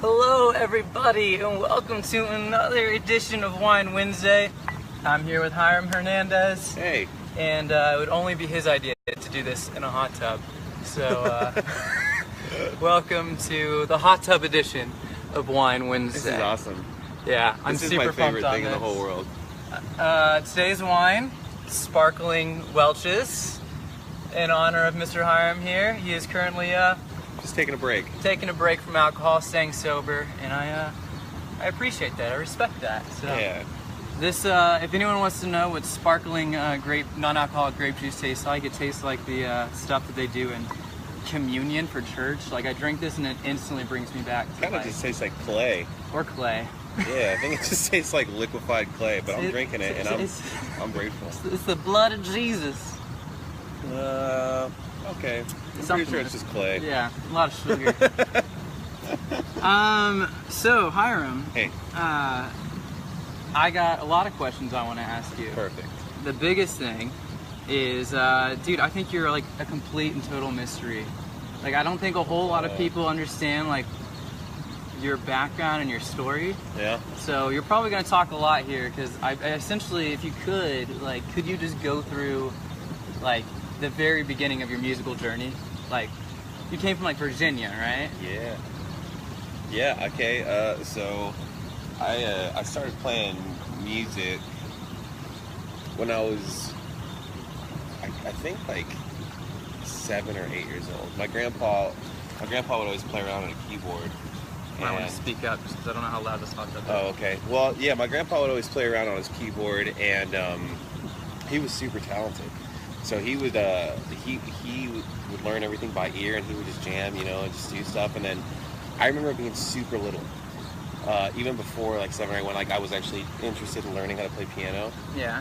Hello everybody and welcome to another edition of Wine Wednesday. I'm here with Hiram Hernandez. Hey. And it would only be his idea to do this in a hot tub. So welcome to the hot tub edition of Wine Wednesday. This is awesome. Yeah, I'm super pumped on this. This is my favorite thing in the whole world. Today's wine, sparkling Welch's, in honor of Mr. Hiram here. He is currently just taking a break. Taking a break from alcohol, staying sober, and I appreciate that. I respect that. So yeah. This, if anyone wants to know what sparkling non-alcoholic grape juice tastes like, it tastes like the stuff that they do in communion for church. Like I drink this and it instantly brings me back to kind of just tastes like clay. Or clay. Yeah, I think it just tastes like liquefied clay, but I'm drinking it and I'm grateful. It's the blood of Jesus. Okay. I'm pretty sure it's just clay. Yeah, a lot of sugar. So Hiram. Hey. I got a lot of questions I want to ask you. Perfect. The biggest thing is, dude, I think you're like a complete and total mystery. Like, I don't think a whole lot of people understand like your background and your story. Yeah. So you're probably going to talk a lot here because I essentially, if you could you just go through like the very beginning of your musical journey? Like, you came from like Virginia, right? Yeah. Yeah. Okay. So I started playing music when I was, I think like 7 or 8 years old. My grandpa would always play around on a keyboard. I want to speak up just because I don't know how loud this hot tub is. Oh, okay. Well, yeah, my grandpa would always play around on his keyboard, and he was super talented. So he would learn everything by ear, and he would just jam, and just do stuff. And then I remember being super little, even before like 7 or 8, when like I was actually interested in learning how to play piano. Yeah.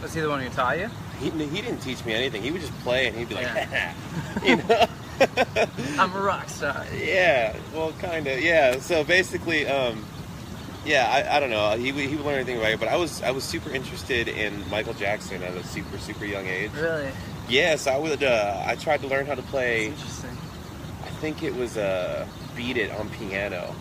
Was he the one who taught you? He didn't teach me anything. He would just play, and he'd be like, yeah. I'm a rock star. Yeah, well, kind of. Yeah. So basically, yeah, I don't know. He would learn anything about it, but I was super interested in Michael Jackson at a super young age. Really? Yes, I tried to learn how to play. That's interesting. I think it was Beat It on piano.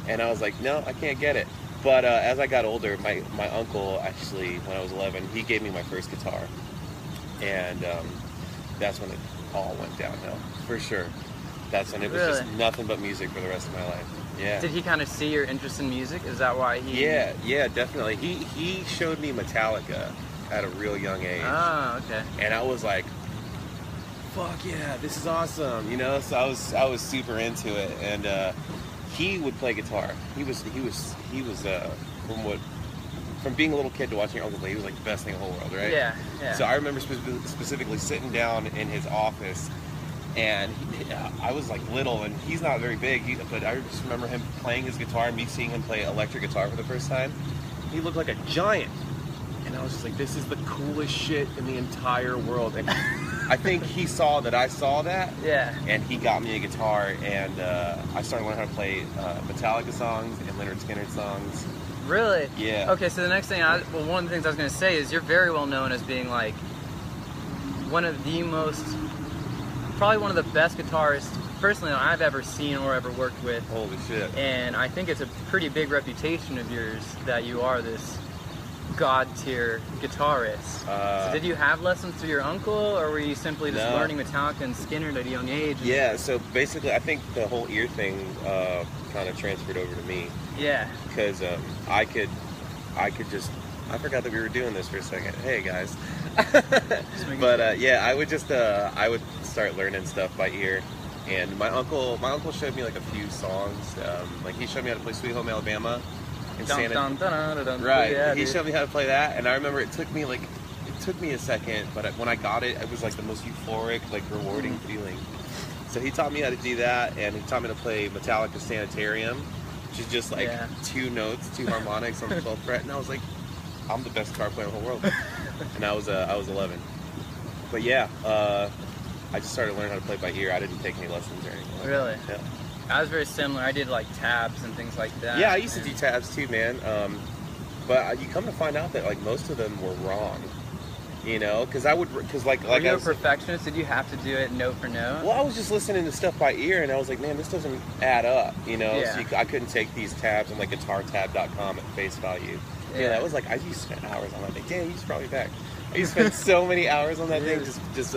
And I was like, no, I can't get it. But as I got older, my uncle actually, when I was 11, he gave me my first guitar. And that's when it all went downhill, for sure. That's when it was just nothing but music for the rest of my life. Yeah. Did he kind of see your interest in music? Is that why he... Yeah, definitely. He showed me Metallica at a real young age. Oh, okay. And I was like, fuck yeah, this is awesome, So I was super into it. And he would play guitar. He was from being a little kid to watching your uncle play, he was like the best thing in the whole world, right? Yeah. So I remember specifically sitting down in his office, and I was like little, and he's not very big, but I just remember him playing his guitar and me seeing him play electric guitar for the first time. He looked like a giant, and I was just like, this is the coolest shit in the entire world. And I think he saw that I saw that, and he got me a guitar, and I started learning how to play Metallica songs and Leonard Skinner songs. Really? Yeah. Okay, so the next thing, one of the things I was going to say is you're very well known as being like one of the probably one of the best guitarists, personally, I've ever seen or ever worked with. Holy shit. And I think it's a pretty big reputation of yours that you are this god-tier guitarist. So did you have lessons through your uncle, or were you simply just learning Metallica and Skinner at a young age? Yeah, so basically I think the whole ear thing kind of transferred over to me. Yeah. Because I could just, I forgot that we were doing this for a second. Hey guys. But yeah, I would just I would start learning stuff by ear. And my uncle showed me like a few songs. Like he showed me how to play Sweet Home Alabama. Right. Yeah, he showed me how to play that, and I remember it took me a second, but when I got it, it was like the most euphoric, like rewarding feeling. So he taught me how to do that, and he taught me to play Metallica Sanitarium, which is just like 2 notes, 2 harmonics on the 12th fret, and I was like, I'm the best guitar player in the whole world. And I was 11. But yeah, I just started learning how to play by ear. I didn't take any lessons or anything. Really? Yeah. I was very similar. I did like tabs and things like that. Yeah, I used to do tabs too, man. But you come to find out that like most of them were wrong. You know, because like Were you I a was, perfectionist? Did you have to do it note for note? well, I was just listening to stuff by ear, and I was like, man, this doesn't add up, you know? Yeah. So I couldn't take these tabs on, like, guitartab.com at face value. Yeah, that was like, I used to spend hours on that thing. Damn, you just brought me back. I used to spend so many hours on that thing, just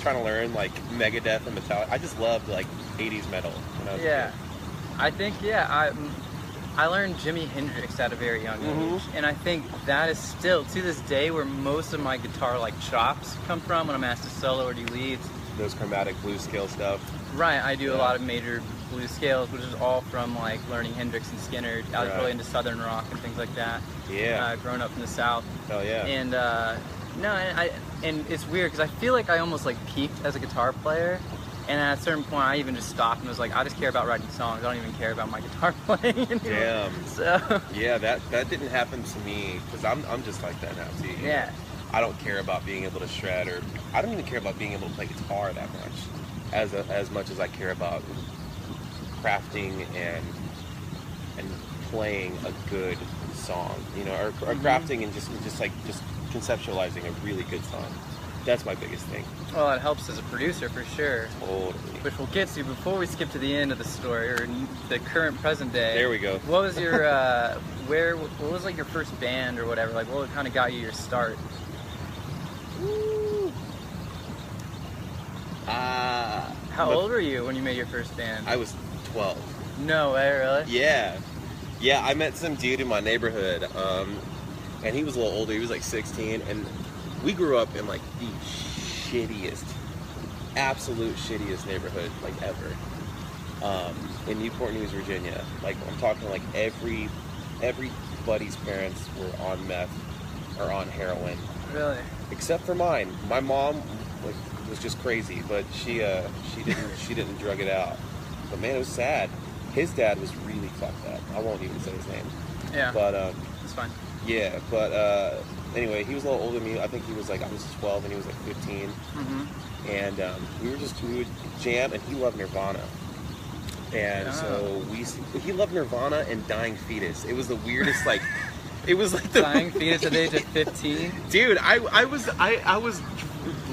trying to learn, like, Megadeth and Metallica. I just loved, like, 80s metal when I was a kid. I think, I learned Jimi Hendrix at a very young age, and I think that is still, to this day, where most of my guitar, like, chops come from when I'm asked to solo or do leads. Those chromatic blues scale stuff. Right, I do a lot of major blues scales, which is all from, like, learning Hendrix and Skinner. I was really into Southern rock and things like that. Yeah. Growing up in the South. Hell yeah. And, and it's weird, because I feel like I almost, like, peaked as a guitar player. And at a certain point, I even just stopped and was like, I just care about writing songs. I don't even care about my guitar playing anymore. Damn. So. Yeah, that didn't happen to me, because I'm just like that now, too. Yeah. I don't care about being able to shred, or I don't even care about being able to play guitar that much, as much as I care about crafting and playing a good song, you know, or crafting and just conceptualizing a really good song. That's my biggest thing. Well, it helps as a producer for sure. Totally. Which we'll get to before we skip to the end of the story, or the current present day. There we go. What was your what was like your first band or whatever? Like, what kind of got you your start? How old were you when you made your first band? I was 12. No way, really? Yeah. I met some dude in my neighborhood, and he was a little older. He was like 16, and we grew up in like the absolute shittiest neighborhood like ever, in Newport News, Virginia. Like, I'm talking like everybody's parents were on meth or on heroin. Really? Except for mine. My mom was just crazy, but she didn't drug it out. But man, it was sad. His dad was really fucked up. I won't even say his name. Yeah. But it's fine. Yeah, but anyway, he was a little older than me. I think he was like, I was 12 and he was like 15. And we would jam, and he loved Nirvana. And so he loved Nirvana and Dying Fetus. It was the weirdest, like, it was like the Dying Fetus at the age of 15? Dude, I was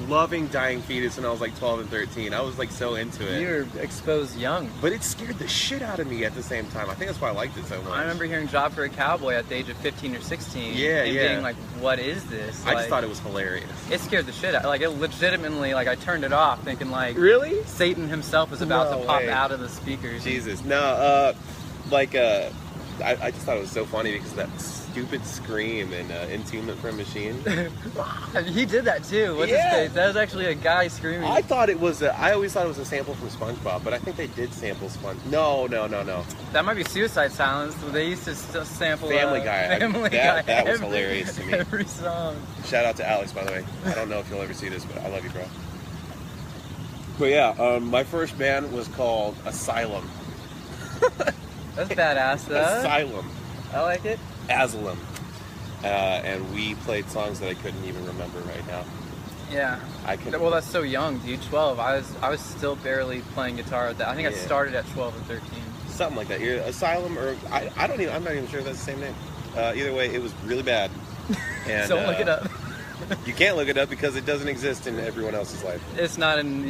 loving Dying Fetus when I was like 12 and 13. I was like so into it. You were exposed young. But it scared the shit out of me at the same time. I think that's why I liked it so much. I remember hearing Job for a Cowboy at the age of 15 or 16. Yeah, and being like, what is this? I just thought it was hilarious. It scared the shit out. Like, it legitimately, like, I turned it off thinking, like, really? Satan himself was about to pop out of the speakers. Jesus. No, I just thought it was so funny because of that stupid scream and Entombment from Machine. He did that too. What's his face? That was actually a guy screaming. I always thought it was a sample from SpongeBob, but I think they did sample No. That might be Suicide Silence. They used to sample Family Guy. Family Guy. That was hilarious to me. Every song. Shout out to Alex, by the way. I don't know if you'll ever see this, but I love you, bro. But yeah, my first band was called Asylum. That's badass, though. Asylum. I like it. Asylum. And we played songs that I couldn't even remember right now. Yeah. Well, that's so young, dude. 12. I was still barely playing guitar at that. I think I started at 12 or 13. Something like that. Asylum, or I'm not even sure if that's the same name. Either way, it was really bad. And, don't look it up. You can't look it up because it doesn't exist in everyone else's life. It's not in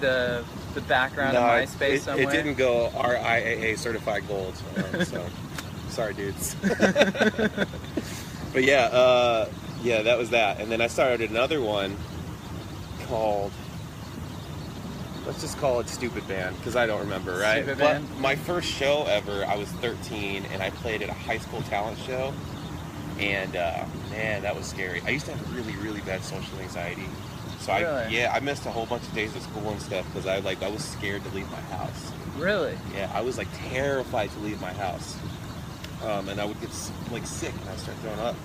the background of MySpace somewhere? It didn't go RIAA certified gold. So, sorry, dudes. But yeah, that was that. And then I started another one called, let's just call it Stupid Band, because I don't remember, right? Stupid Band? But my first show ever, I was 13, and I played at a high school talent show. And man, that was scary. I used to have really, really bad social anxiety. So I missed a whole bunch of days of school and stuff because I was scared to leave my house. Really? Yeah, I was like terrified to leave my house. And I would get like sick and I'd start throwing up.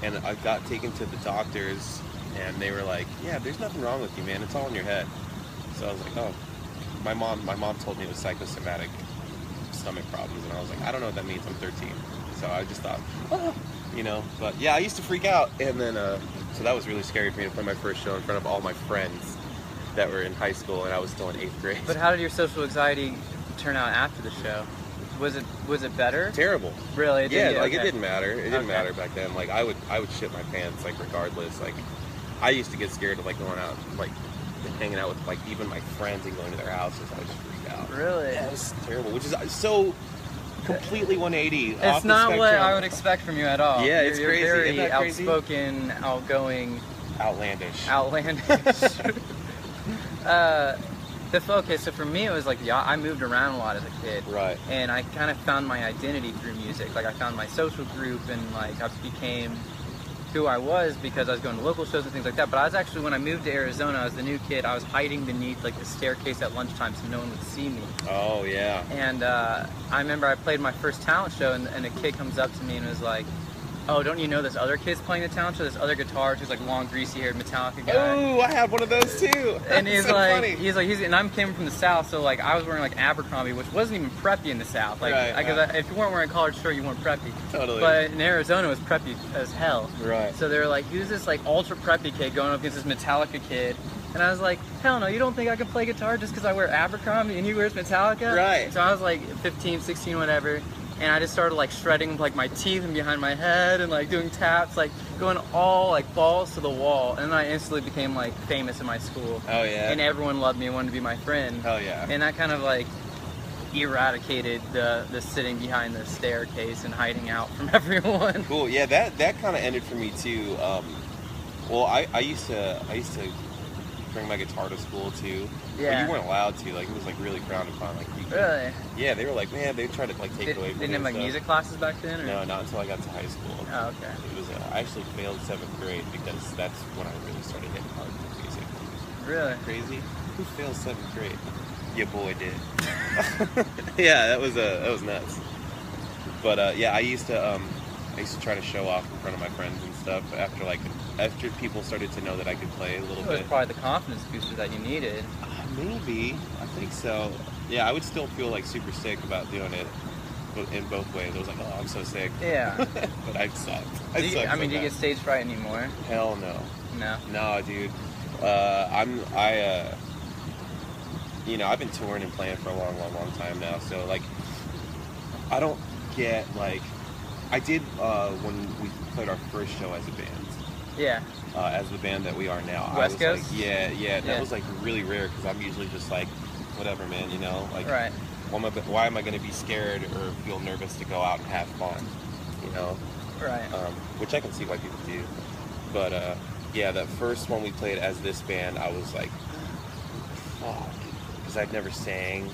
And I got taken to the doctors and they were like, yeah, there's nothing wrong with you, man. It's all in your head. So I was like, oh. My mom told me it was psychosomatic stomach problems. And I was like, I don't know what that means. I'm 13. So I just thought, you know. But yeah, I used to freak out. And then, so that was really scary for me to play my first show in front of all my friends that were in high school and I was still in 8th grade. But how did your social anxiety turn out after the show? Was it better? Terrible. Really? It didn't matter. It didn't matter back then. Like I would shit my pants like regardless. Like I used to get scared of like going out, like hanging out with like even my friends and going to their houses. I would just freak out. Really? Yeah, it was terrible. Which is so completely 180. It's not what I would expect from you at all. Yeah, it's crazy. You're Isn't very that crazy? outspoken, outgoing, outlandish. Okay, so for me it was like I moved around a lot as a kid, Right. and I kind of found my identity through music. Like I found my social group, and like I became who I was because I was going to local shows and things like that. But I was actually, when I moved to Arizona, I was the new kid. I was hiding beneath like the staircase at lunchtime so no one would see me. Oh yeah. And I remember I played my first talent show, and a kid comes up to me and was like, "Oh, don't you know this other kid's playing the talent show? This other guitarist who's like long, greasy-haired Metallica guy." Oh, I had one of those too. And he's so like, funny. and I'm came from the South, so like I was wearing like Abercrombie, which wasn't even preppy in the South. Like, Right. If you weren't wearing a collared shirt, you weren't preppy. Totally. But in Arizona, it was preppy as hell. Right. So they were like, who's this like ultra preppy kid going up against this Metallica kid? And I was like, hell no, you don't think I can play guitar just because I wear Abercrombie and he wears Metallica? Right. So I was like 15, 16, whatever. And I just started like shredding like my teeth and behind my head and like doing taps, like going all like balls to the wall. And then I instantly became like famous in my school. Oh yeah. And everyone loved me and wanted to be my friend. Hell yeah. And that kind of like eradicated the sitting behind the staircase and hiding out from everyone. Cool. Yeah, that kind of ended for me too. Well, I used to bring my guitar to school too. Yeah. But you weren't allowed to. Like it was like really frowned upon. Like you could, Really? Yeah, they were like, man, they tried to like take it away from They me. didn't have and like stuff. music classes back then? Or? No, not until I got to high school. Oh, okay. It was I actually failed 7th grade because that's when I really started hitting hard with music. Really? Crazy. Who failed 7th grade? Your boy did. Yeah, that was nuts. But yeah, I used to try to show off in front of my friends and stuff after people started to know that I could play a little It was bit. probably the confidence booster that you needed. Maybe. I think so. Yeah, I would still feel like super sick about doing it in both ways. I was like, oh, I'm so sick. Yeah. But I sucked. Do you get stage fright anymore? Hell no. No. No, dude. I've been touring and playing for a long time now. So like, I don't get like, I did when we played our first show as a band. Yeah. As the band that we are now. West I was Coast? like, yeah. That was like really rare because I'm usually just like, whatever, man. You know, like, Right. Why am I going to be scared or feel nervous to go out and have fun? You know. Right. Which I can see why people do. But yeah, that first one we played as this band, I was like, fuck, because I'd never sang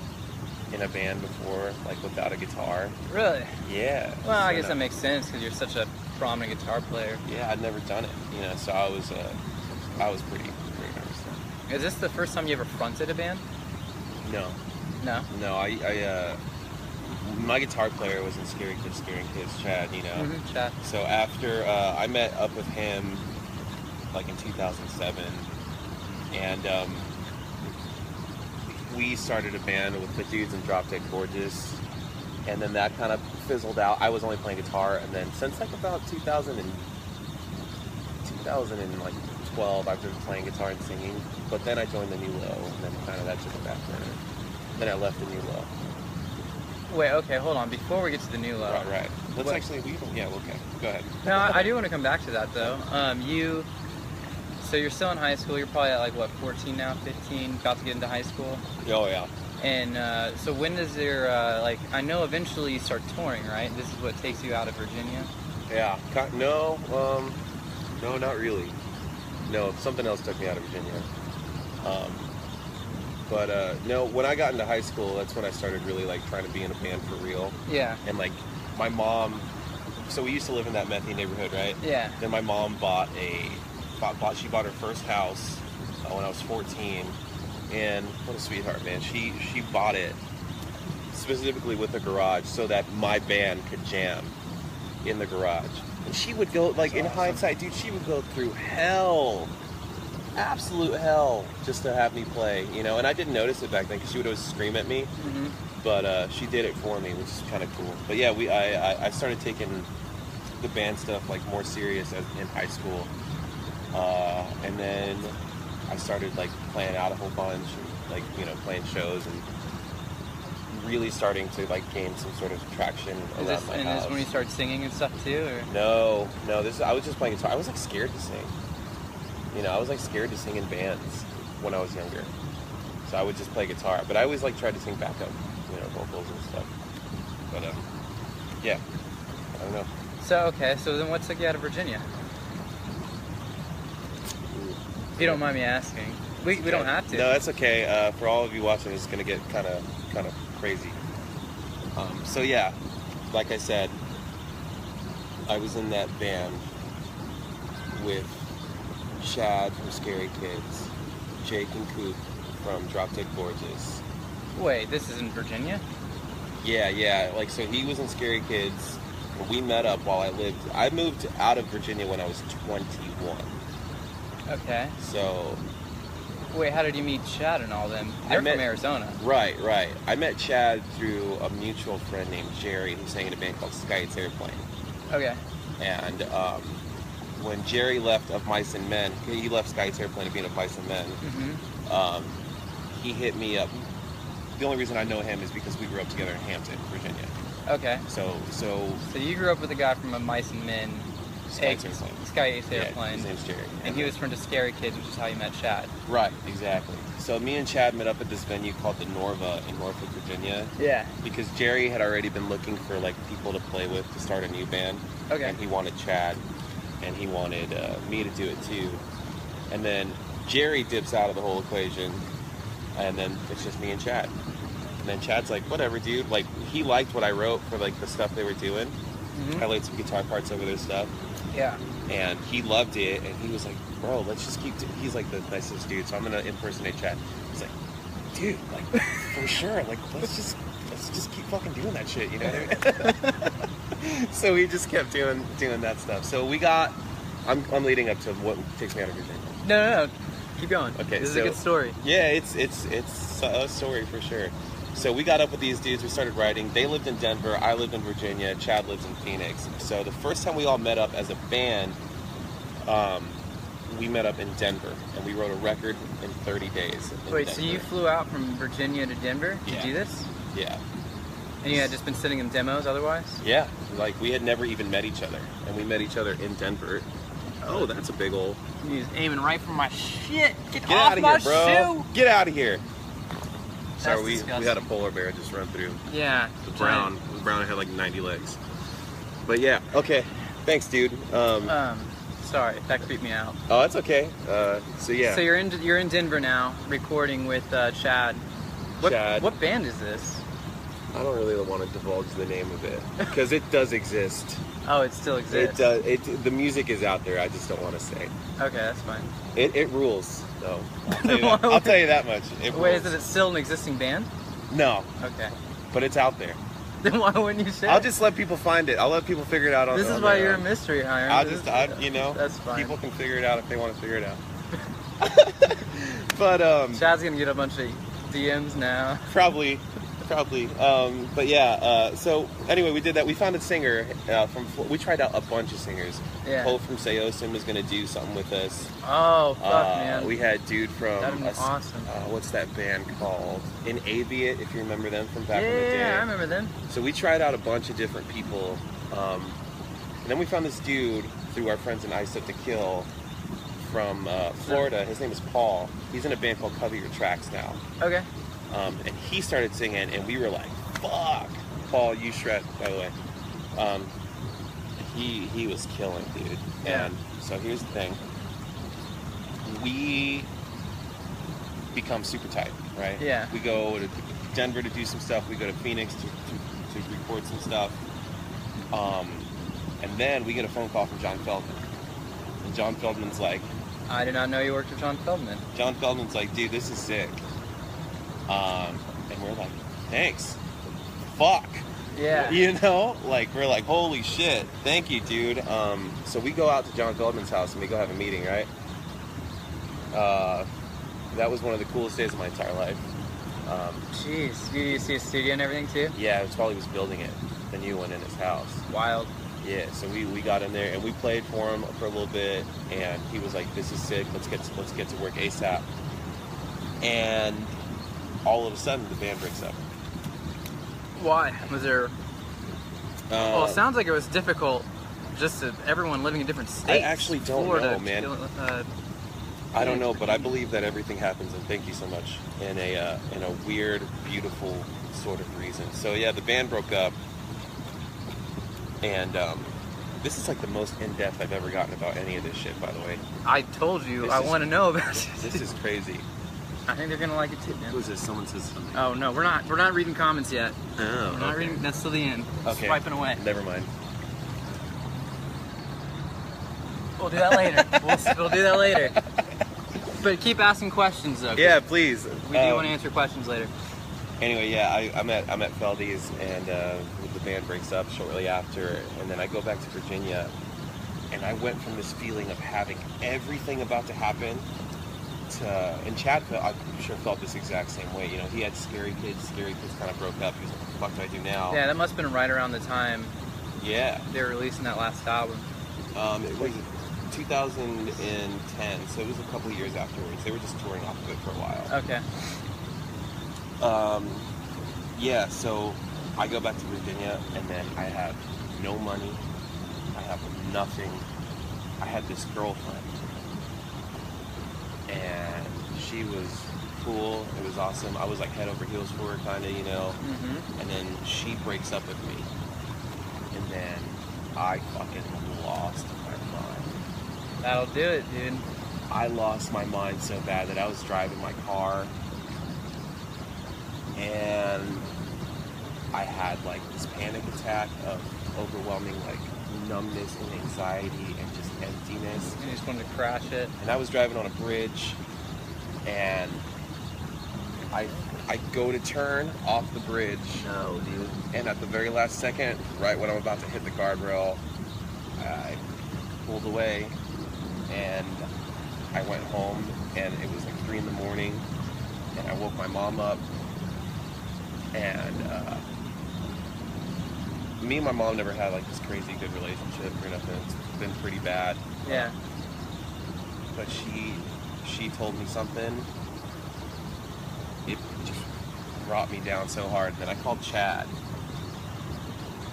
in a band before, like without a guitar. Really? Yeah. Well, I guess that makes sense because you're such a prominent guitar player. Yeah, I'd never done it, you know. So I was pretty nervous. Is this the first time you ever fronted a band? No. No. No, I my guitar player was in Scary Kids, Chad, you know. Mm-hmm. Chad. So after I met up with him, like in 2007, and we started a band with the dudes in Drop Dead Gorgeous, and then that kind of fizzled out. I was only playing guitar, and then since like about 2012, I've been playing guitar and singing. But then I joined the New Low, and then kind of that took a back burner. Then I left the New Low. Wait, okay, hold on. Before we get to the New Low. Right. Let's What? actually, okay, go ahead. No, I do want to come back to that though. So you're still in high school. You're probably at like what, 14 now, 15, about to get into high school. Oh yeah. And so when does your I know eventually you start touring, right? This is what takes you out of Virginia. Yeah. No, not really. No, something else took me out of Virginia. No, when I got into high school, that's when I started really like trying to be in a band for real. Yeah. And like my mom, so we used to live in that Methy neighborhood, right? Yeah. Then my mom she bought her first house when I was 14, and what a sweetheart, man. She bought it specifically with a garage so that my band could jam in the garage. And she would go, like, in hindsight, dude, she would go through hell, absolute hell, just to have me play, you know. And I didn't notice it back then because she would always scream at me. Mm-hmm. But she did it for me, which is kind of cool. But yeah, I started taking the band stuff like more serious in high school, and then I started like playing out a whole bunch, and, like, you know, playing shows and really starting to like gain some sort of traction around my house. And this when you start singing and stuff too, or? No. I was just playing guitar. I was like scared to sing. You know, I was like scared to sing in bands when I was younger. So I would just play guitar. But I always like tried to sing backup, you know, vocals and stuff. But yeah, I don't know. So then what took you out of Virginia? If you don't mind me asking. We don't have to. No, that's okay. For all of you watching, it's gonna get kind of crazy. So yeah, like I said, I was in that band with Chad from Scary Kids, Jake and Coop from Drop Dead Gorgeous. Wait, this is in Virginia? Yeah. Like, so he was in Scary Kids. We met up while I moved out of Virginia when I was 21. Okay. So. Wait, how did you meet Chad and all them? They're from Arizona. Right. I met Chad through a mutual friend named Jerry who sang in a band called Sky's Airplane. Okay. And when Jerry left of Mice and Men, he left Sky's Airplane to be in of Mice and Men. He hit me up. The only reason I know him is because we grew up together in Hampton, Virginia. Okay. So you grew up with a guy from a Mice and Men. Sky's Airplane. Sky's Airplane. His name's Jerry. And he was from the Scary Kids, which is how you met Chad. Right, exactly. So me and Chad met up at this venue called the Norva in Norfolk, Virginia. Yeah. Because Jerry had already been looking for like people to play with to start a new band. Okay. And he wanted Chad, and he wanted me to do it too. And then Jerry dips out of the whole equation, and then it's just me and Chad. And then Chad's like, whatever, dude. Like, he liked what I wrote for like the stuff they were doing. I laid some guitar parts over their stuff. Yeah. And he loved it, and he was like, bro, let's just keep he's like the nicest dude, so I'm gonna impersonate Chad. He's like, dude, like, for sure, like, let's just keep fucking doing that shit, you know what I mean? So we just kept doing that stuff. So I'm leading up to what takes me out of Virginia. No, keep going. Okay, this is a good story. Yeah, it's a story for sure. So we got up with these dudes, we started writing. They lived in Denver, I lived in Virginia, Chad lives in Phoenix. So the first time we all met up as a band, we met up in Denver, and we wrote a record in 30 days. Wait, so you flew out from Virginia to Denver to do this? Yeah. And you had just been sitting in demos otherwise? Yeah, like we had never even met each other, and we met each other in Denver. Oh, that's a big old... He's aiming right for my shit! Get off out of my here, bro! shoe! Get out of here! That's Sorry, we had a polar bear just run through. Yeah. The brown had like 90 legs. But yeah, okay. Thanks, dude. Sorry, that creeped me out. Oh, that's okay. So yeah. So you're in Denver now, recording with Chad. Chad. What band is this? I don't really want to divulge the name of it because it does exist. Oh, it still exists. It does. The music is out there. I just don't want to say. Okay, that's fine. It rules, though. I'll tell you that much. Wait, is it still an existing band? No. Okay. But it's out there. Then why wouldn't you say? I'll just let people find it. I'll let people figure it out. This is why you're a mystery, Hiram. That's fine. People can figure it out if they want to figure it out. But Chad's gonna get a bunch of DMs now. Probably. But yeah. So anyway, we did that. We found a singer we tried out a bunch of singers. Yeah. Cole from Seosin was gonna do something with us. Oh fuck, man. We had dude from That'd be awesome. What's that band called? In Aviate, if you remember them from back in the day. Yeah, I remember them. So we tried out a bunch of different people, and then we found this dude through our friends in Ice Up to Kill from Florida. His name is Paul. He's in a band called Cover Your Tracks now. Okay. And he started singing, and we were like, fuck. Paul, you shred, by the way. He was killing, dude. Yeah. And so here's the thing. We become super tight, right? Yeah. We go to Denver to do some stuff. We go to Phoenix to record some stuff. And then we get a phone call from John Feldman. And John Feldman's like... I did not know you worked with John Feldman. John Feldman's like, dude, this is sick. And we're like, thanks. Fuck. Yeah. You know? Like, we're like, holy shit. Thank you, dude. So we go out to John Feldman's house and we go have a meeting, right? That was one of the coolest days of my entire life. Jeez. Did you see his studio and everything, too? Yeah, it was while he was building it. The new one in his house. Wild. Yeah, so we got in there and we played for him for a little bit, and he was like, this is sick. Let's get to work ASAP. And all of a sudden, the band breaks up. Why? Was there... well, it sounds like it was difficult just to everyone living in different states. I actually don't know, man. I don't know, but I believe that everything happens, and thank you so much, in a weird, beautiful sort of reason. So yeah, the band broke up, and this is like the most in-depth I've ever gotten about any of this shit, by the way. I told you I want to know about it. This is crazy. I think they're gonna like it too, man. Who is this? Someone says something. Oh no, we're not reading comments yet. Oh, we're not okay. reading. That's till the end. Okay. Swiping away. Never mind. We'll do that later. We'll do that later. But keep asking questions though. Yeah, please. We do want to answer questions later. Anyway, yeah, I'm at Feldy's, and the band breaks up shortly after, and then I go back to Virginia, and I went from this feeling of having everything about to happen to, and Chad, I'm sure, felt this exact same way. You know, he had Scary Kids kind of broke up. He was like, what the fuck do I do now? Yeah, that must have been right around the time Yeah. they were releasing that last album. It was 2010, so it was a couple years afterwards. They were just touring off of it for a while. Okay. Yeah, so I go back to Virginia, and then I have no money. I have nothing. I had this girlfriend, and she was cool. It was awesome. I was like head over heels for her, kind of, you know. Mm-hmm. And then she breaks up with me, and then I fucking lost my mind. That'll do it, dude. I lost my mind so bad that I was driving my car, and I had like this panic attack of overwhelming like numbness and anxiety and just emptiness. You just wanted to crash it. And I was driving on a bridge, and I go to turn off the bridge. No, dude. And at the very last second, right when I'm about to hit the guardrail, I pulled away, and I went home, and it was like 3 in the morning, and I woke my mom up, and me and my mom never had like this crazy good relationship or nothing. It's been pretty bad. Yeah. But she told me something. It just brought me down so hard. Then I called Chad.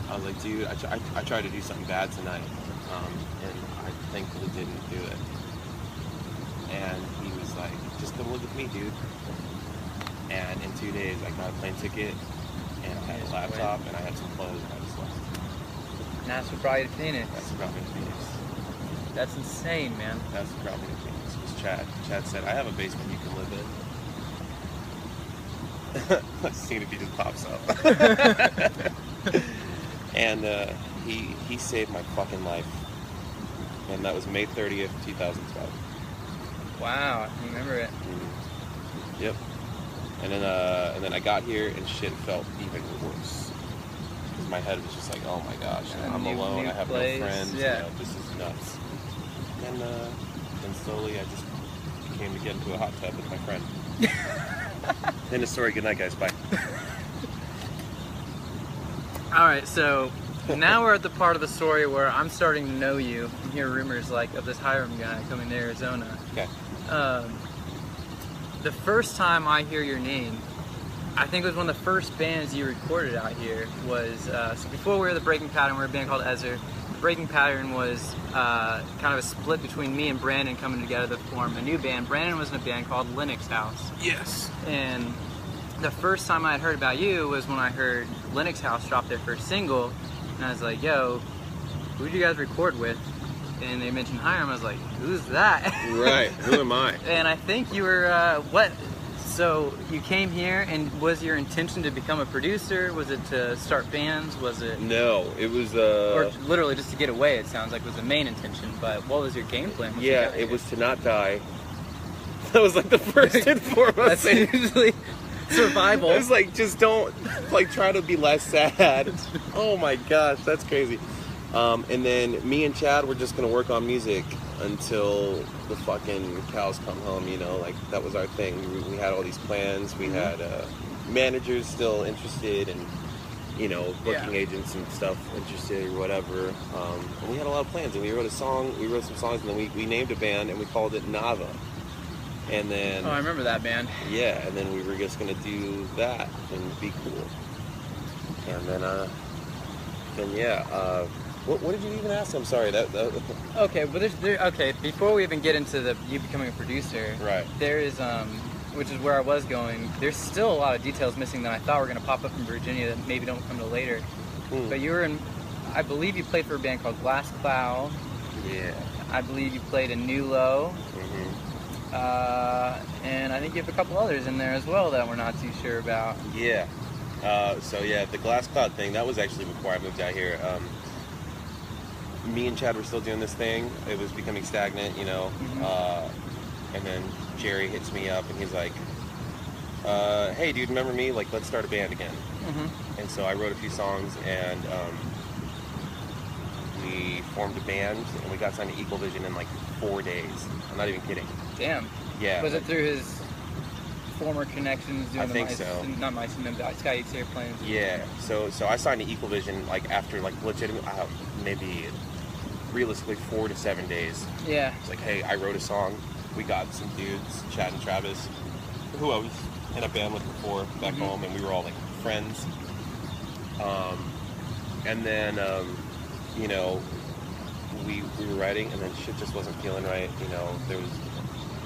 I was like, dude, I tried to do something bad tonight, and I thankfully didn't do it. And he was like, just come live with me, dude. And in 2 days, I got a plane ticket, and I had a laptop, and I had some clothes, and I just left. And that's what brought you to Phoenix. That's what brought me to Phoenix. That's insane, man. That's what brought me to Phoenix. It was Chad. Chad said, I have a basement you can live in. Let's see if he just pops up. And he saved my fucking life. And that was May 30th, 2012. Wow, I remember it. Mm-hmm. Yep. And then I got here, and shit felt even worse. Because my head was just like, oh my gosh, I'm alone, I have place. no friends, yeah. You know, this is nuts. And then slowly I just came to get into a hot tub with my friend. End of story, good night guys, bye. Alright, so now we're at the part of the story where I'm starting to know you and hear rumors like of this Hiram guy coming to Arizona. Okay. The first time I hear your name, I think it was one of the first bands you recorded out here was, so before we were the Breaking Pattern, we were a band called Ezer. The Breaking Pattern was kind of a split between me and Brandon coming together to form a new band. Brandon was in a band called Linux House. Yes. And the first time I had heard about you was when I heard Linux House drop their first single, and I was like, yo, who'd you guys record with? And they mentioned Hiram. I was like, who's that? Right, who am I? And I think you were, what? So you came here, and was your intention to become a producer? Was it to start bands? Was it? No, it was Or literally just to get away, it sounds like was the main intention, but what was your game plan? Yeah, it was to not die. That was like the first and foremost. That's usually survival. It was like, just don't, like, try to be less sad. Oh my gosh, that's crazy. And then me and Chad were just gonna work on music until the fucking cows come home, you know, like that was our thing. We had all these plans, we had managers still interested, and, you know, booking agents and stuff interested or whatever. And we had a lot of plans, and we wrote some songs, and then we named a band, and we called it Nava. And then... Oh, I remember that band. Yeah, and then we were just gonna do that, and be cool. And then, What did you even ask? I'm sorry. Okay, but okay. Before we even get into you becoming a producer, right? There is which is where I was going. There's still a lot of details missing that I thought were going to pop up in Virginia that maybe don't come till later. But you were in, I believe you played for a band called Glass Cloud. Yeah. I believe you played in New Low. And I think you have a couple others in there as well that we're not too sure about. Yeah. So yeah, the Glass Cloud thing, that was actually before I moved out here. Me and Chad were still doing this thing. It was becoming stagnant, you know. And then Jerry hits me up and he's like, hey dude, remember me? Like, let's start a band again. And so I wrote a few songs and we formed a band and we got signed to Equal Vision in like 4 days. I'm not even kidding. Damn. Yeah. Was it through his former connections doing I think so. Not Mice and Sky Eats Airplanes? Yeah. So I signed to Equal Vision like after like legitimate maybe realistically 4 to 7 days. Yeah. It's like, hey, I wrote a song. We got some dudes, Chad and Travis, who I was in a band with before back home, and we were all like friends. And then, you know, we were writing, and then shit just wasn't feeling right. You know, there was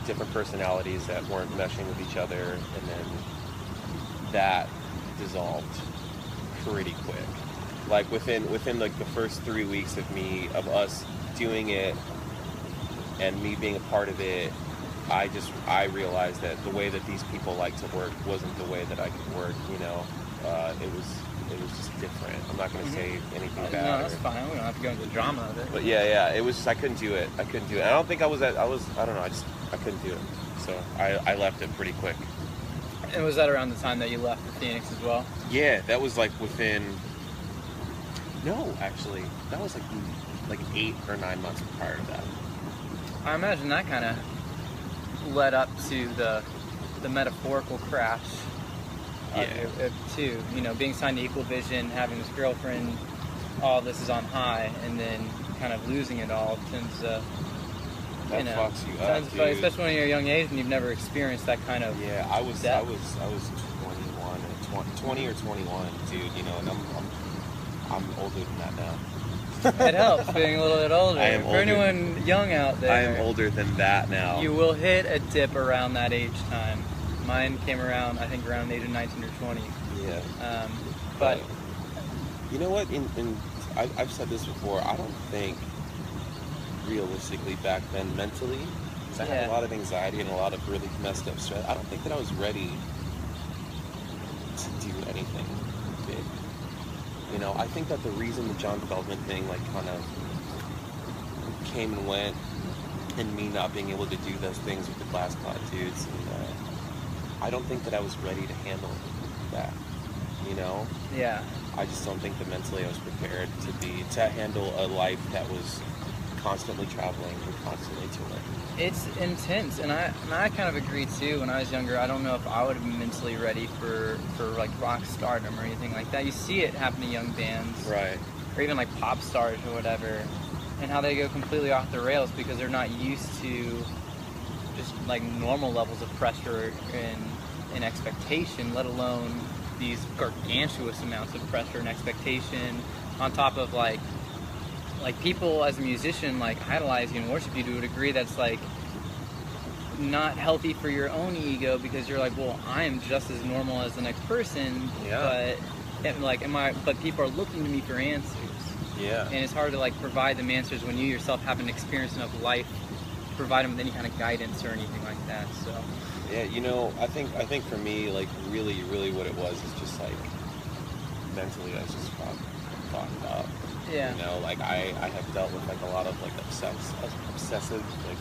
different personalities that weren't meshing with each other, and then that dissolved pretty quick. Like within like the first 3 weeks of us doing it and me being a part of it, I realized that the way that these people like to work wasn't the way that I could work. You know, it was just different. I'm not going to say anything bad. No, that's fine. We don't have to go into the drama of it. But yeah, it was just I couldn't do it. I don't think I don't know. I couldn't do it. So I left it pretty quick. And was that around the time that you left for Phoenix as well? Yeah, that was like within. No, actually, that was like 8 or 9 months prior to that. I imagine that kind of led up to the metaphorical crash. Too. You know, being signed to Equal Vision, having this girlfriend, all this is on high, and then kind of losing it all tends to. That fucks you up, dude. Especially when you're a young age and you've never experienced that kind of. Yeah, I was 21 or 20 or 21, dude. You know, and I'm older than that now. It helps being a little bit older. I am For older. anyone young out there, I am older than that now. You will hit a dip around that age time. Mine came around, I think, around the age of 19 or 20. Yeah. But you know what? I've said this before. I don't think realistically back then mentally, because I had a lot of anxiety and a lot of really messed up stress. I don't think that I was ready to do anything big. You know, I think that the reason the John Feldman thing like kind of came and went, and me not being able to do those things with the Glass Cloud dudes, and I don't think that I was ready to handle that. You know? Yeah. I just don't think that mentally I was prepared to handle a life that was constantly traveling and constantly touring. It's intense, and I kind of agree too. When I was younger, I don't know if I would have been mentally ready for like rock stardom or anything like that. You see it happen to young bands, right? Or even like pop stars or whatever, and how they go completely off the rails because they're not used to just like normal levels of pressure and expectation, let alone these gargantuous amounts of pressure and expectation on top of like people as a musician like idolize you and worship you to a degree that's like not healthy for your own ego, because you're like, well, I am just as normal as the next person, but people are looking to me for answers. Yeah. And it's hard to like provide them answers when you yourself haven't experienced enough life to provide them with any kind of guidance or anything like that. So yeah, you know, I think for me, like really what it was is just like mentally I was just fucked up. Yeah. You know, like I have dealt with like a lot of like obsessive, like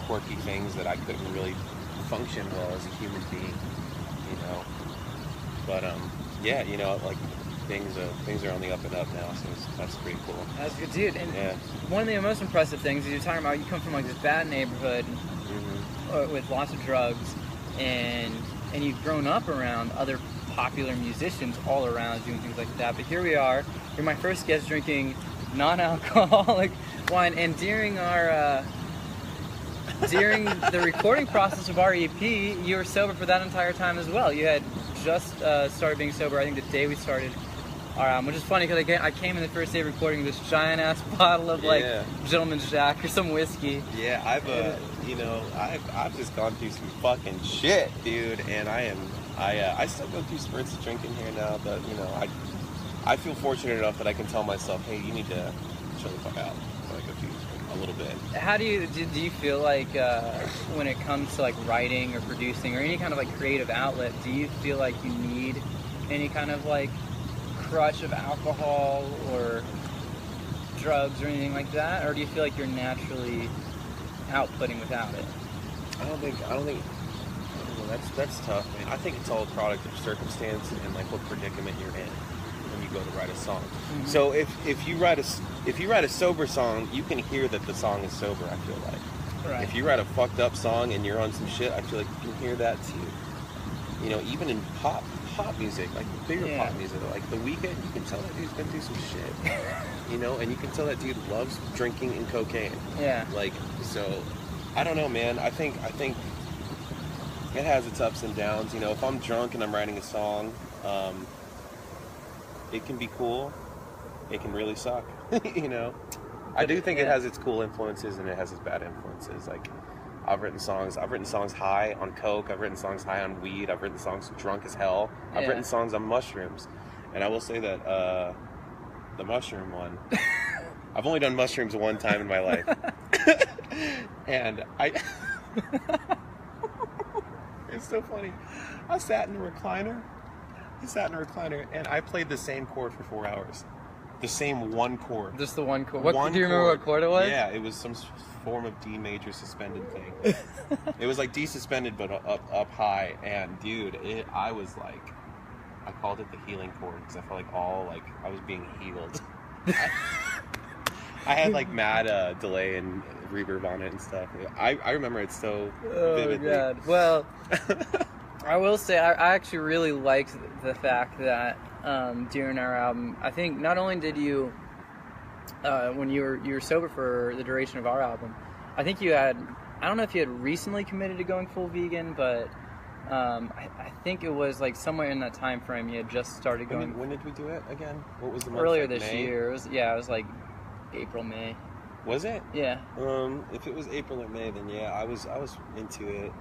quirky things that I couldn't really function well as a human being, you know. But yeah, you know, like things are on the up and up now, so that's pretty cool. That's good, dude. And one of the most impressive things is you're talking about you come from like this bad neighborhood with lots of drugs, and you've grown up around other popular musicians all around you and things like that. But here we are. You're my first guest drinking non-alcoholic wine, and during the recording process of our EP, you were sober for that entire time as well. You had just started being sober, I think, the day we started our album, which is funny because I came in the first day of recording this giant ass bottle of like Gentleman's Jack or some whiskey. Yeah, I've just gone through some fucking shit, dude, and I still go through spurts of drinking here now, but I feel fortunate enough that I can tell myself, hey, you need to chill the fuck out for like a little bit. How do you feel like when it comes to like writing or producing or any kind of like creative outlet, do you feel like you need any kind of like crutch of alcohol or drugs or anything like that, or do you feel like you're naturally outputting without it? I don't think that's tough, man. I think it's all a product of circumstance and like what predicament you're in when you go to write a song. Mm-hmm. So if you write a sober song, you can hear that the song is sober, I feel like. Right. If you write a fucked up song and you're on some shit, I feel like you can hear that too. Even in pop music, like bigger pop music, like The Weeknd, you can tell that dude's been through some shit. And you can tell that dude loves drinking and cocaine. Yeah. Like, so I don't know, man. I think it has its ups and downs. If I'm drunk and I'm writing a song, it can be cool. It can really suck. I do think it has its cool influences and it has its bad influences. Like, I've written songs high on coke, I've written songs high on weed, I've written songs drunk as hell, I've written songs on mushrooms. And I will say that the mushroom one, I've only done mushrooms one time in my life. And it's so funny. I sat in a recliner and I played the same chord for 4 hours. The same one chord. Just the one chord. Do you remember what chord it was? Yeah, it was some form of D major suspended thing. It was like D suspended but up high, and dude, I was like, I called it the healing chord because I felt like I was being healed. I had like mad delay and reverb on it and stuff. I remember it so vividly. Oh god. Well, I will say I actually really liked the fact that during our album, I think not only did you when you were sober for the duration of our album, I think you had, I don't know if you had recently committed to going full vegan, but I think it was like somewhere in that time frame you had just started going. When did we do it again? What was the month? Earlier like this May? year. It was like April, May. Was it? Yeah. If it was April or May, then yeah, I was into it.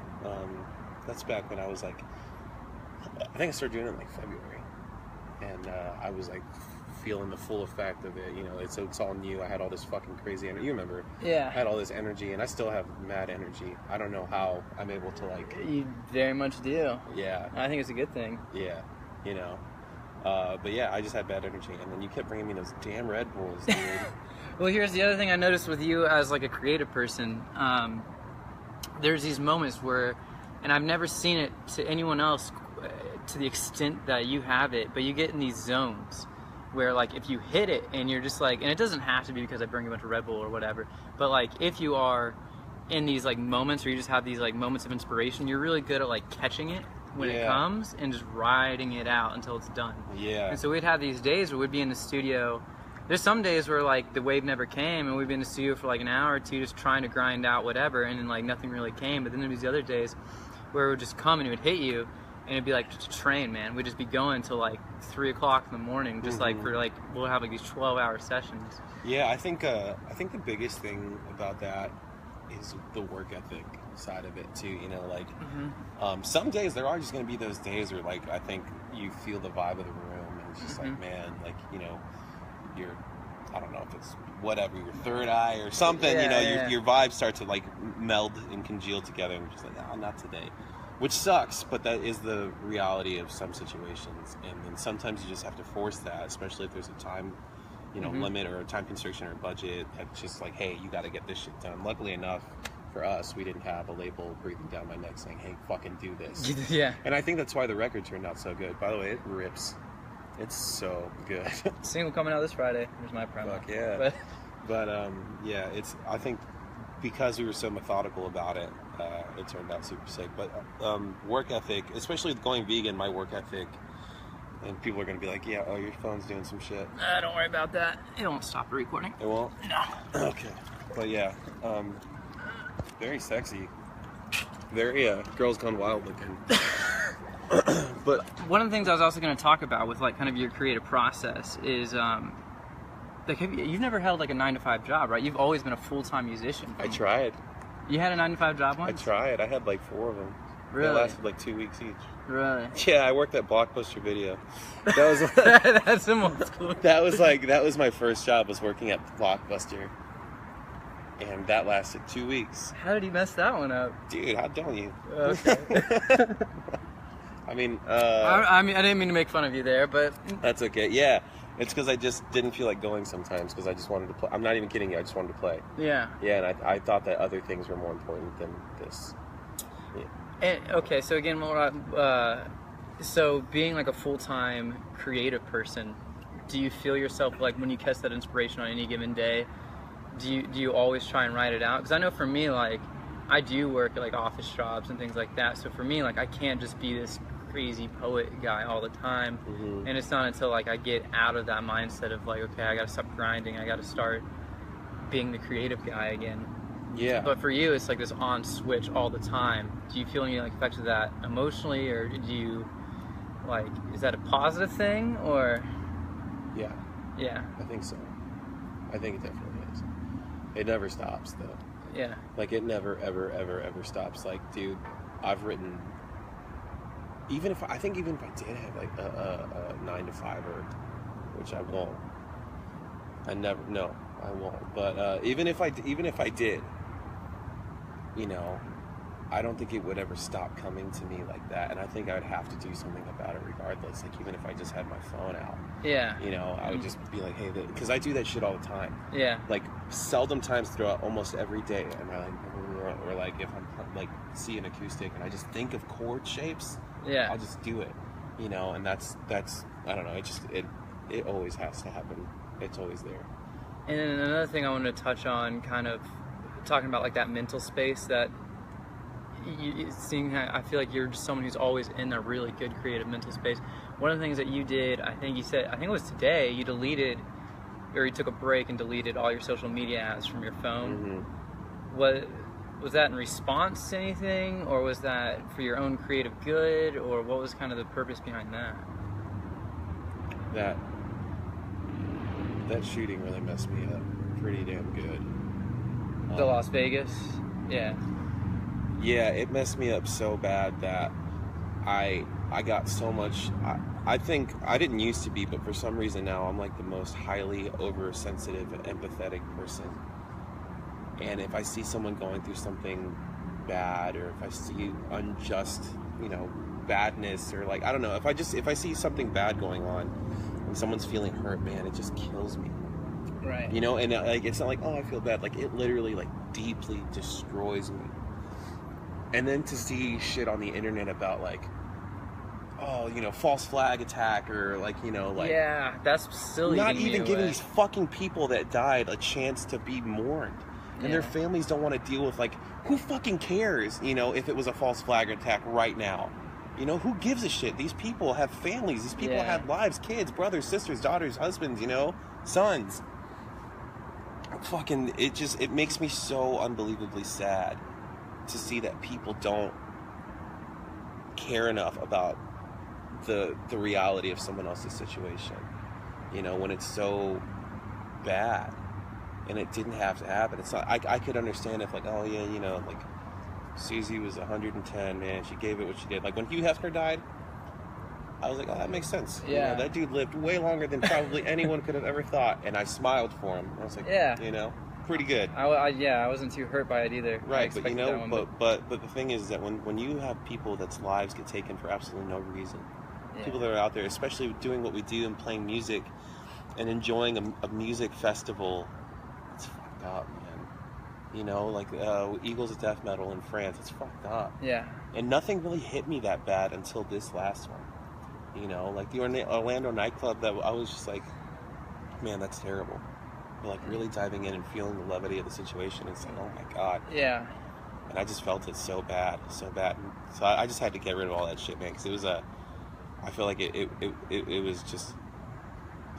That's back when I was like, I think I started doing it in like February, and I was like feeling the full effect of it. It's all new. I had all this fucking crazy energy. You remember? Yeah. I had all this energy, and I still have mad energy. I don't know how I'm able to like. You very much do. Yeah. I think it's a good thing. Yeah. But yeah, I just had bad energy, and then you kept bringing me those damn Red Bulls, dude. Well, here's the other thing I noticed with you as like a creative person. There's these moments where, and I've never seen it to anyone else to the extent that you have it, but you get in these zones where like if you hit it and you're just like, and it doesn't have to be because I bring a bunch of Red Bull or whatever, but like if you are in these like moments where you just have these like moments of inspiration, you're really good at like catching it when it comes and just riding it out until it's done. Yeah. And so we'd have these days where we'd be in the studio. There's some days where like the wave never came and we'd be in the studio for like an hour or two just trying to grind out whatever, and then like nothing really came. But then there'd be these other days where it would just come and it would hit you, and it'd be like a train, man. We'd just be going till like 3 o'clock in the morning, just like for like, we'll have like these 12-hour sessions. Yeah, I think the biggest thing about that is the work ethic side of it too. Some days there are just going to be those days where like I think you feel the vibe of the room, and it's just like, man, like you're, I don't know if it's whatever, your third eye or something, your vibes start to like meld and congeal together, and you're just like, oh, not today, which sucks, but that is the reality of some situations, and then sometimes you just have to force that, especially if there's a time limit or a time constriction or budget. It's just like, hey, you got to get this shit done. Luckily enough for us, we didn't have a label breathing down my neck saying, hey, fucking do this. Yeah. And I think that's why the record turned out so good. By the way, it rips. It's so good. Single coming out this Friday. Here's my promo. Fuck yeah. But yeah, I think because we were so methodical about it, it turned out super sick. But work ethic, especially going vegan, my work ethic, and people are going to be like, yeah, oh, your phone's doing some shit. Don't worry about that. It won't stop the recording. It won't? No. Okay. But yeah, very sexy. Very Girls Gone Wild looking. But one of the things I was also going to talk about with like kind of your creative process is like you've never held like a 9-to-5 job, right? You've always been a full-time musician. I tried. You had a 9-to-5 job once? I tried. I had like 4 of them. Really? They lasted like 2 weeks each. Really? Yeah, I worked at Blockbuster Video. That was that's similar. that was my first job, was working at Blockbuster. And that lasted 2 weeks. How did you mess that one up? Dude, how don't you? Okay. I mean, I didn't mean to make fun of you there, but that's okay. Yeah, it's because I just didn't feel like going sometimes because I just wanted to play. I'm not even kidding you. I just wanted to play. Yeah. Yeah, and I thought that other things were more important than this. Yeah. And, okay, so again, so being like a full-time creative person, do you feel yourself like when you catch that inspiration on any given day, do you always try and write it out? Because I know for me, like, I do work at like office jobs and things like that. So for me, like, I can't just be this crazy poet guy all the time. Mm-hmm. And it's not until like I get out of that mindset of like, okay, I got to stop grinding. I got to start being the creative guy again. Yeah. But for you, it's like this on switch all the time. Do you feel any like effects of that emotionally, or do you like, is that a positive thing, or? Yeah. Yeah. I think so. I think it definitely is. It never stops though. Yeah. Like it never, ever, ever, ever stops. Like, dude, I've written. Even if I did have like a 9-to-5, which I won't. I won't. But even if I did, you know, I don't think it would ever stop coming to me like that. And I think I would have to do something about it regardless. Like, even if I just had my phone out. Yeah. You know, I would just be like, hey, because I do that shit all the time. Yeah. Like, seldom times throughout almost every day. And or like if I'm like see an acoustic and I just think of chord shapes. Yeah. I'll just do it. You know, and that's I don't know. It always has to happen. It's always there. And then another thing I wanted to touch on, kind of talking about like that mental space that seeing how I feel like you're just someone who's always in a really good creative mental space. One of the things that you did, I think it was today, you deleted, or you took a break and deleted all your social media apps from your phone. Mm-hmm. Was that in response to anything, or was that for your own creative good, or what was kind of the purpose behind that? That shooting really messed me up pretty damn good. The Las Vegas? Yeah. Yeah, it messed me up so bad that I got so much. I think I didn't used to be, but for some reason now I'm like the most highly oversensitive and empathetic person. And if I see someone going through something bad, or if I see unjust, you know, badness, or like, I don't know, if I see something bad going on and someone's feeling hurt, man, it just kills me. Right. You know, and like, it's not like, oh, I feel bad. Like, it literally like deeply destroys me. And then to see shit on the internet about like, oh, you know, false flag attack, or like, you know, like, yeah, that's silly. not even giving these fucking people that died a chance to be mourned. And their families don't want to deal with, like, who fucking cares, you know, if it was a false flag attack right now? You know, who gives a shit? These people have families. These people have lives, kids, brothers, sisters, daughters, husbands, you know, sons. Fucking, it makes me so unbelievably sad to see that people don't care enough about the reality of someone else's situation. You know, when it's so bad. And it didn't have to happen. It's not. I could understand if, like, oh yeah, you know, like, Susie was 110, man. She gave it what she did. Like when Hugh Hefner died, I was like, oh, that makes sense. Yeah. You know, that dude lived way longer than probably anyone could have ever thought. And I smiled for him. I was like, yeah, you know, pretty good. I wasn't too hurt by it either. Right, but you know, but the thing is that when you have people that's lives get taken for absolutely no reason, people that are out there, especially doing what we do and playing music and enjoying a music festival. Up, man. You know, like Eagles of Death Metal in France, it's fucked up. Yeah. And nothing really hit me that bad until this last one. You know, like the Orlando nightclub, that I was just like, man, that's terrible. But like really diving in and feeling the levity of the situation, it's like, oh my god. Yeah. And I just felt it so bad, so bad. So I just had to get rid of all that shit, man, because it was I feel like it was just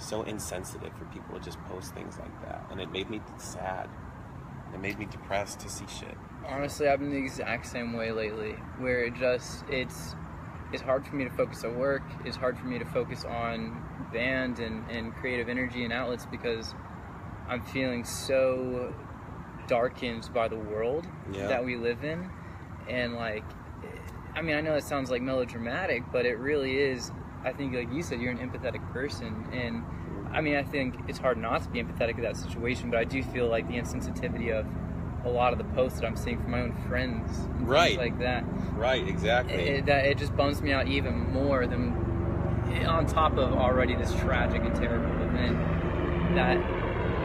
so insensitive for people to just post things like that, and it made me sad. It made me depressed to see shit. Honestly, I've been the exact same way lately, where it's it's hard for me to focus on work. It's hard for me to focus on band and creative energy and outlets because I'm feeling so darkened by the world that we live in. And like, I mean, I know it sounds like melodramatic, but it really is. I think, like you said, you're an empathetic person, and I mean, I think it's hard not to be empathetic in that situation, but I do feel like the insensitivity of a lot of the posts that I'm seeing from my own friends, and things like that. Right, exactly. It just bums me out even more than on top of already this tragic and terrible event. That,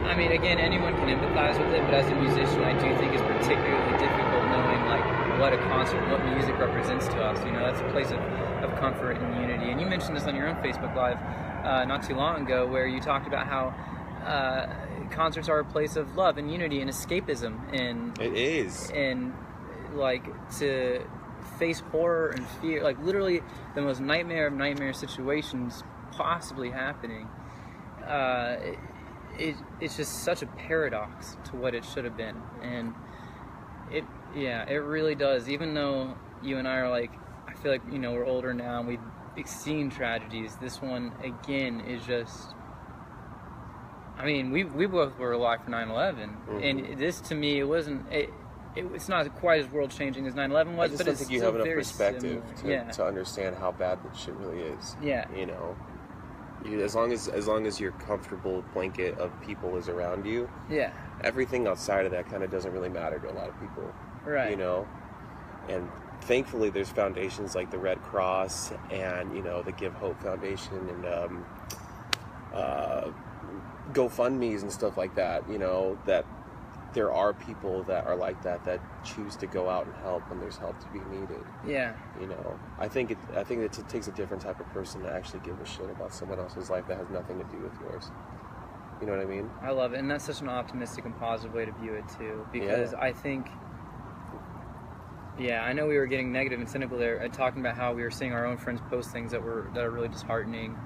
I mean, again, anyone can empathize with it, but as a musician, I do think it's particularly difficult knowing like what a concert, what music represents to us. You know, that's a place of comfort and unity. And you mentioned this on your own Facebook Live not too long ago, where you talked about how concerts are a place of love and unity and escapism. And it is. And like to face horror and fear, like literally the most nightmare of nightmare situations possibly happening. It's just such a paradox to what it should have been. And it really does. Even though you and I are like, I feel like, you know, we're older now and we've seen tragedies. This one, again, is just, I mean, we both were alive for 9/11. And this, to me, it's not quite as world-changing as 9/11 was, but it's think you still have enough very perspective similar. to understand how bad that shit really is. Yeah. You know, as long as your comfortable blanket of people is around you, everything outside of that kind of doesn't really matter to a lot of people. Right. You know, and thankfully there's foundations like the Red Cross and, you know, the Give Hope Foundation and GoFundMe's and stuff like that, you know, that there are people that are like that choose to go out and help when there's help to be needed. Yeah. You know, I think it takes a different type of person to actually give a shit about someone else's life that has nothing to do with yours. You know what I mean? I love it, and that's such an optimistic and positive way to view it too, because I think, I know we were getting negative and cynical there, talking about how we were seeing our own friends post things that are really disheartening,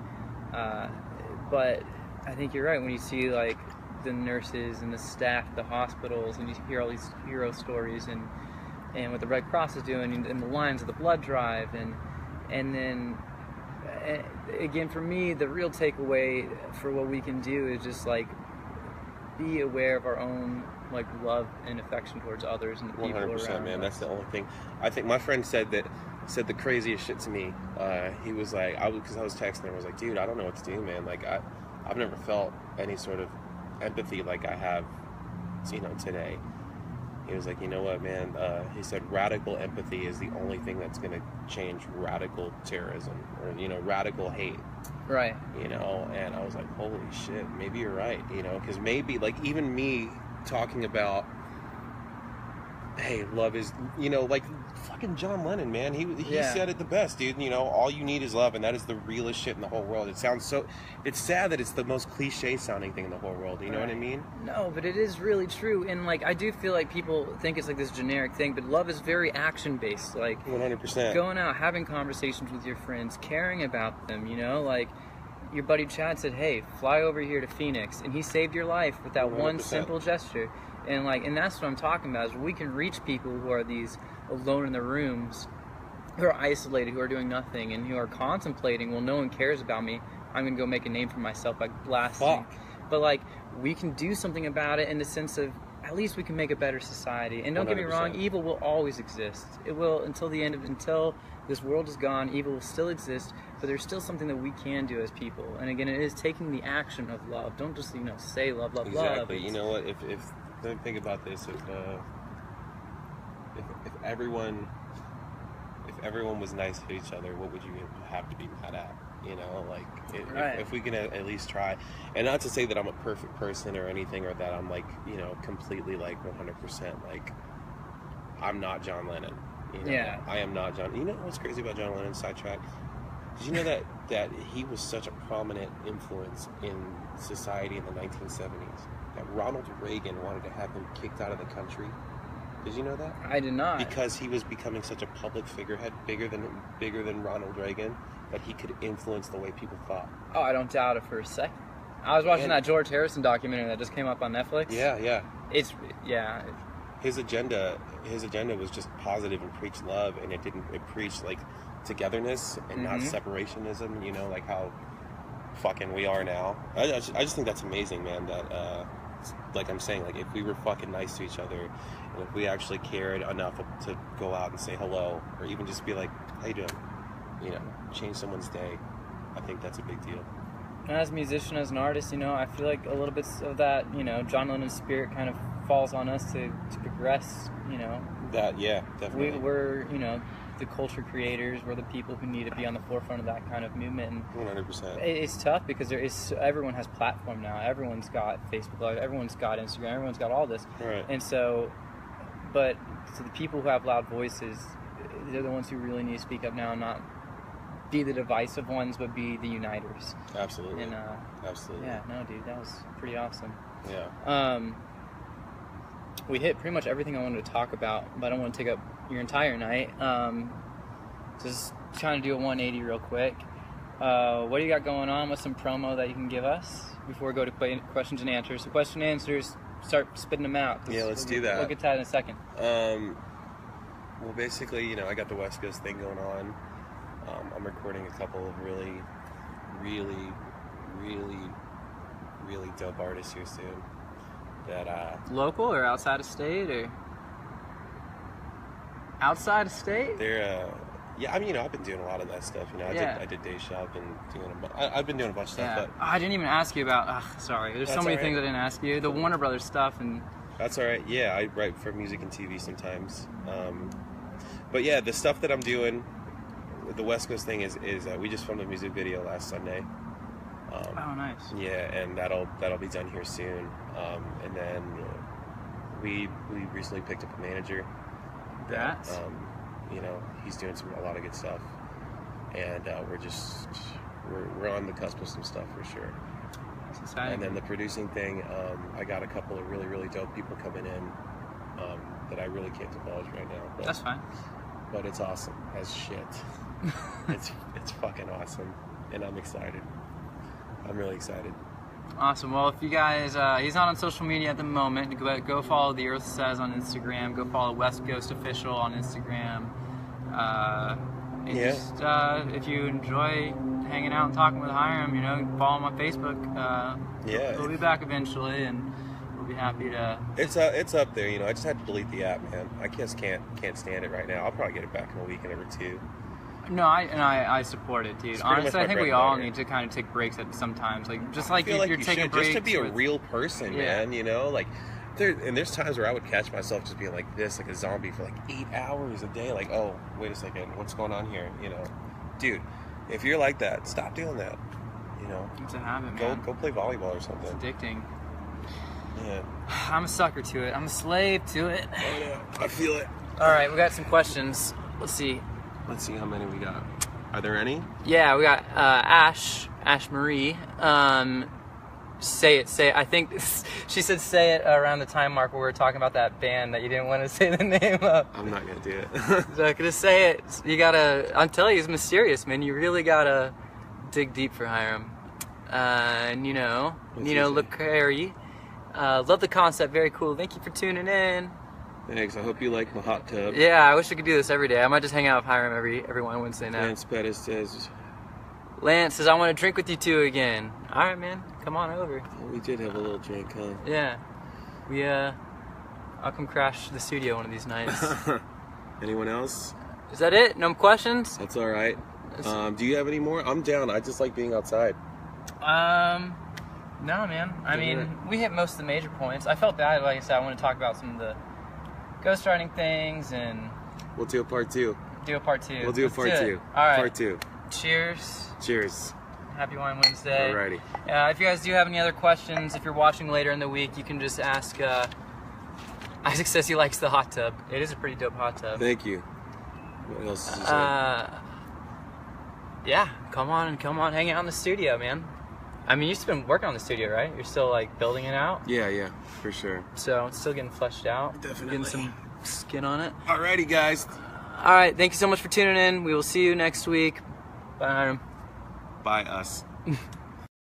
but I think you're right when you see like the nurses and the staff at the hospitals, and you hear all these hero stories and what the Red Cross is doing and the lines of the blood drive, and then again, for me, the real takeaway for what we can do is just like be aware of our own like love and affection towards others and the people 100%, around man. us. That's the only thing. I think my friend said the craziest shit to me. He was like, because I was texting him, I was like, dude, I don't know what to do, man. Like I've never felt any sort of empathy like I have, you know, today. He was like, you know what, man? He said radical empathy is the only thing that's going to change radical terrorism or, you know, radical hate. Right. You know, and I was like, holy shit, maybe you're right, you know, because maybe, like, even me talking about, hey, love is, you know, like fucking John Lennon, man. He said it the best, dude. You know, all you need is love, and that is the realest shit in the whole world. It sounds so, it's sad that it's the most cliche sounding thing in the whole world. You know what I mean? No, but it is really true. And like, I do feel like people think it's like this generic thing, but love is very action based. Like 100%. Going out, having conversations with your friends, caring about them, you know, like your buddy Chad said, hey, fly over here to Phoenix, and he saved your life with that 100%. one simple gesture. And that's what I'm talking about, is we can reach people who are these alone in their rooms, who are isolated, who are doing nothing, and who are contemplating, well, no one cares about me, I'm going to go make a name for myself by blasting. But, like, we can do something about it in the sense of, at least we can make a better society. And don't 100%. Get me wrong, evil will always exist. It will until this world is gone, evil will still exist, but there's still something that we can do as people. And again, it is taking the action of love. Don't just, you know, say love, love, love. Exactly. You know what, if think about this, if everyone was nice to each other, what would you have to be mad at? You know, like if we can at least try, and not to say that I'm a perfect person or anything, or that I'm like, you know, completely like 100% like I'm not John Lennon. You know? I am not John. You know what's crazy about John Lennon? Sidetrack. Did you know that he was such a prominent influence in society in the 1970s? That Ronald Reagan wanted to have him kicked out of the country. Did you know that? I did not. Because he was becoming such a public figurehead, bigger than Ronald Reagan, that he could influence the way people thought. Oh, I don't doubt it for a second. I was watching that George Harrison documentary that just came up on Netflix. Yeah. His agenda was just positive and preach love, and it preached like togetherness and not separationism, you know, like how fucking we are now. I just think that's amazing, man, that like I'm saying, like if we were fucking nice to each other and if we actually cared enough to go out and say hello or even just be like, how you doing, you know, change someone's day, I think that's a big deal. And as a musician, as an artist, you know, I feel like a little bit of that, you know, John Lennon's spirit kind of falls on us to progress, you know. That, yeah, definitely. We're, you know, the culture creators. We're the people who need to be on the forefront of that kind of movement. And 100%. It's tough because everyone has platform now. Everyone's got Facebook Live. Everyone's got Instagram. Everyone's got all this. Right. And so the people who have loud voices, they're the ones who really need to speak up now and not be the divisive ones, but be the uniters. Absolutely. And, absolutely. Yeah, no, dude, that was pretty awesome. Yeah. We hit pretty much everything I wanted to talk about, but I don't want to take up your entire night. Just trying to do a 180 real quick. What do you got going on? What's some promo that you can give us before we go to questions and answers? So question and answers, start spitting them out. Yeah, let's do that. We'll get to that in a second. Well, basically, you know, I got the West Coast thing going on. I'm recording a couple of really, really, really, really dope artists here soon. That local or outside of state or outside of state? They're yeah. I mean, you know, I've been doing a lot of that stuff. You know, I did Day Shop and I've been doing a bunch of stuff. But I didn't even ask you about. Sorry, there's so many things I didn't ask you. The Warner Brothers stuff and. That's all right. Yeah, I write for music and TV sometimes. But yeah, the stuff that I'm doing. The West Coast thing is we just filmed a music video last Sunday. Oh, nice. Yeah, and that'll be done here soon. And then we recently picked up a manager. That you know, he's doing a lot of good stuff, and we're on the cusp of some stuff for sure. That's exciting. And then the producing thing, I got a couple of really, really dope people coming in that I really can't divulge right now. But, that's fine. But it's awesome as shit. it's fucking awesome, and I'm excited. I'm really excited. Awesome. Well, if you guys, he's not on social media at the moment. Go follow The Earth Says on Instagram. Go follow West Coast Official on Instagram. Just, if you enjoy hanging out and talking with Hiram, you know, follow him on Facebook. We'll be back eventually, and we'll be happy to. It's up there. You know, I just had to delete the app, man. I just can't stand it right now. I'll probably get it back in a week and or two. No, I support it, dude. Honestly, I think we all need to kind of take breaks at sometimes. Like, just like you're taking breaks. Just to be a real person, man, you know? Like, there's times where I would catch myself just being like this, like a zombie for like 8 hours a day. Like, oh, wait a second, what's going on here? You know? Dude, if you're like that, stop doing that. You know? It's a habit, man. Go play volleyball or something. It's addicting. Yeah. I'm a sucker to it. I'm a slave to it. Oh, yeah. I feel it. All right, we got some questions. Let's see. Let's see how many we got. Are there any? Yeah, we got Ash Marie. Say it. I think she said say it around the time mark where we were talking about that band that you didn't want to say the name of. I'm not gonna do it. So I'm gonna say it. You gotta. I'm telling you, it's mysterious, man. You really gotta dig deep for Hiram. And look, Harry. Love the concept. Very cool. Thank you for tuning in. Thanks. I hope you like my hot tub. Yeah, I wish I could do this every day. I might just hang out with Hiram every Wednesday now. Lance Pettis says, I want to drink with you two again. All right, man. Come on over. Oh, we did have a little drink, huh? Yeah. I'll come crash the studio one of these nights. Anyone else? Is that it? No questions? That's all right. Do you have any more? I'm down. I just like being outside. No, man. I mean, we hit most of the major points. I felt bad. Like I said, I want to talk about some of the ghostwriting things, and we'll do a part two. We'll do a part two. All right. Part two. Cheers. Happy Wine Wednesday. Alrighty. If you guys do have any other questions, if you're watching later in the week, you can just ask. Isaac says he likes the hot tub. It is a pretty dope hot tub. Thank you. What else is there? Yeah, come on, hang out in the studio, man. I mean, you've been working on the studio, right? You're still like building it out? Yeah, for sure. So it's still getting fleshed out. Definitely. Getting some skin on it. Alrighty, guys. All right, thank you so much for tuning in. We will see you next week. Bye, Hiram. Bye, us.